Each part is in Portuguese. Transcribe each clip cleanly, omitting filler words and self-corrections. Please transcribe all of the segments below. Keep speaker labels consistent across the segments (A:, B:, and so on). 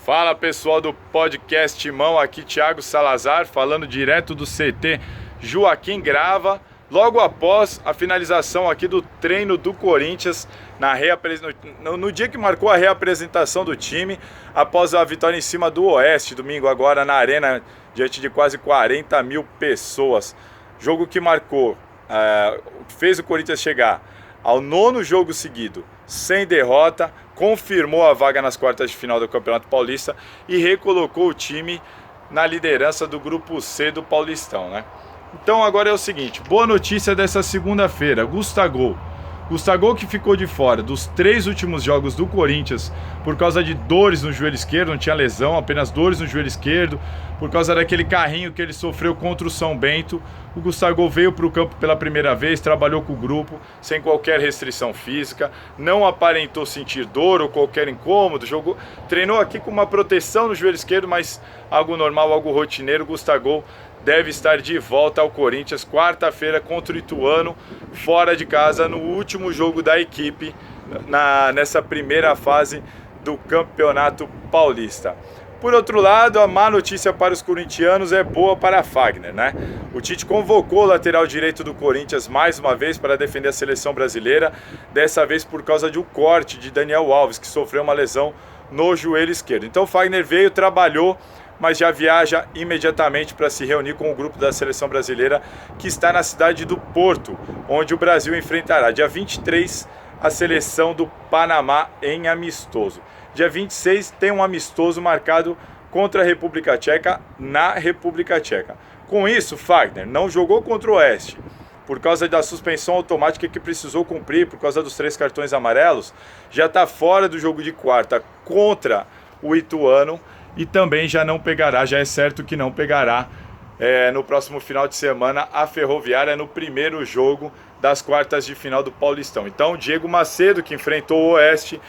A: Fala pessoal do podcast Timão, aqui Thiago Salazar falando direto do CT Joaquim Grava, logo após a finalização aqui do treino do Corinthians no dia que marcou a reapresentação do time após a vitória em cima do Oeste, domingo agora na Arena, diante de quase 40 mil pessoas. Jogo que marcou, fez o Corinthians chegar ao 9º jogo seguido sem derrota, confirmou a vaga nas quartas de final do Campeonato Paulista e recolocou o time na liderança do Grupo C do Paulistão, né? Então agora é o seguinte, boa notícia dessa segunda-feira, Gustavo, que ficou de fora dos 3 últimos jogos do Corinthians por causa de dores no joelho esquerdo, não tinha lesão, apenas dores no joelho esquerdo, por causa daquele carrinho que ele sofreu contra o São Bento. O Gustavo veio para o campo pela primeira vez, trabalhou com o grupo, sem qualquer restrição física, não aparentou sentir dor ou qualquer incômodo, treinou aqui com uma proteção no joelho esquerdo, mas algo normal, algo rotineiro. O Gustavo deve estar de volta ao Corinthians quarta-feira contra o Ituano, fora de casa, no último jogo da equipe nessa primeira fase do Campeonato Paulista. Por outro lado, a má notícia para os corintianos é boa para Fagner, né? O Tite convocou o lateral direito do Corinthians mais uma vez para defender a seleção brasileira, dessa vez por causa de um corte de Daniel Alves, que sofreu uma lesão no joelho esquerdo. Então Fagner veio, trabalhou, mas já viaja imediatamente para se reunir com o grupo da seleção brasileira, que está na cidade do Porto, onde o Brasil enfrentará dia 23 a seleção do Panamá em amistoso. Dia 26 tem um amistoso marcado contra a República Tcheca, na República Tcheca. Com isso, Fagner não jogou contra o Oeste, por causa da suspensão automática que precisou cumprir, por causa dos 3 cartões amarelos, já está fora do jogo de quarta contra o Ituano e também já não pegará, já é certo que não pegará no próximo final de semana a Ferroviária no primeiro jogo das quartas de final do Paulistão. Então, Diego Macedo, que enfrentou o Oeste,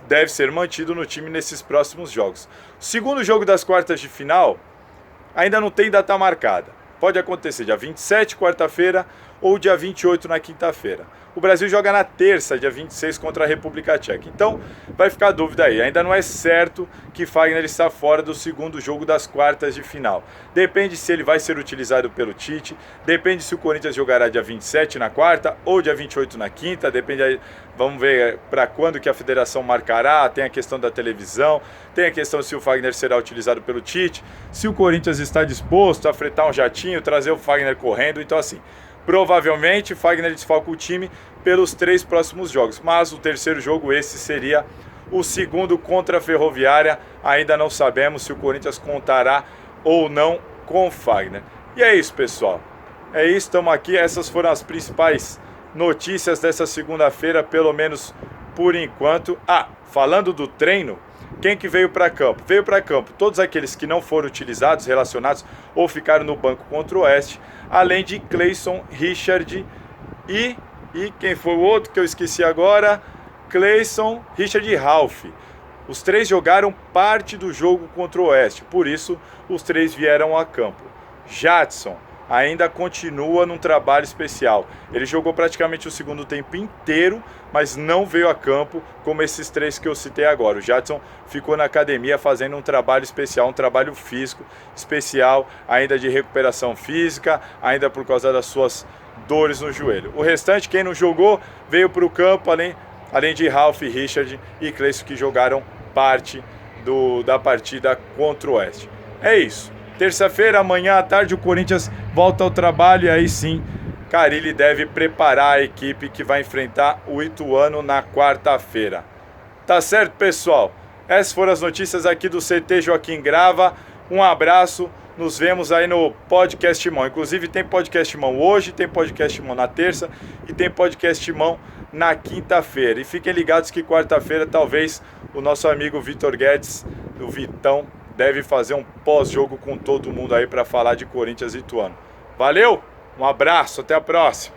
A: deve ser mantido no time nesses próximos jogos. O segundo jogo das quartas de final ainda não tem data marcada. Pode acontecer dia 27, quarta-feira, ou dia 28 na quinta-feira. O Brasil joga na terça, dia 26, contra a República Tcheca. Então, vai ficar a dúvida aí. Ainda não é certo que Fagner está fora do segundo jogo das quartas de final. Depende se ele vai ser utilizado pelo Tite, depende se o Corinthians jogará dia 27 na quarta ou dia 28 na quinta, depende aí, vamos ver para quando que a federação marcará, tem a questão da televisão, tem a questão se o Fagner será utilizado pelo Tite, se o Corinthians está disposto a fretar um jatinho, trazer o Fagner correndo, então assim, provavelmente Fagner desfalca o time pelos 3 próximos jogos, mas o terceiro jogo, esse seria o segundo contra a Ferroviária. Ainda não sabemos se o Corinthians contará ou não com o Fagner. E é isso, pessoal, é isso, estamos aqui, essas foram as principais notícias dessa segunda-feira, pelo menos por enquanto. Falando do treino, quem que veio para campo? Veio para campo todos aqueles que não foram utilizados, relacionados ou ficaram no banco contra o Oeste, além de Cleison, Richard e quem foi o outro que eu esqueci agora? Cleison, Richard e Ralf. Os 3 jogaram parte do jogo contra o Oeste, por isso os 3 vieram a campo. Jadson ainda continua num trabalho especial. Ele jogou praticamente o segundo tempo inteiro, mas não veio a campo como esses 3 que eu citei agora. O Jadson ficou na academia fazendo um trabalho especial, um trabalho físico especial, ainda de recuperação física, ainda por causa das suas dores no joelho. O restante, quem não jogou, veio para o campo, além de Ralf, Richard e Cleison, que jogaram parte da partida contra o Oeste. É isso. Terça-feira, amanhã à tarde, o Corinthians volta ao trabalho e aí sim, Carille deve preparar a equipe que vai enfrentar o Ituano na quarta-feira. Tá certo, pessoal? Essas foram as notícias aqui do CT Joaquim Grava. Um abraço, nos vemos aí no Podcast Timão. Inclusive tem Podcast Timão hoje, tem Podcast Timão na terça e tem Podcast Timão na quinta-feira. E fiquem ligados que quarta-feira talvez o nosso amigo Vitor Guedes, o Vitão, deve fazer um pós-jogo com todo mundo aí para falar de Corinthians e Ituano. Valeu, um abraço, até a próxima.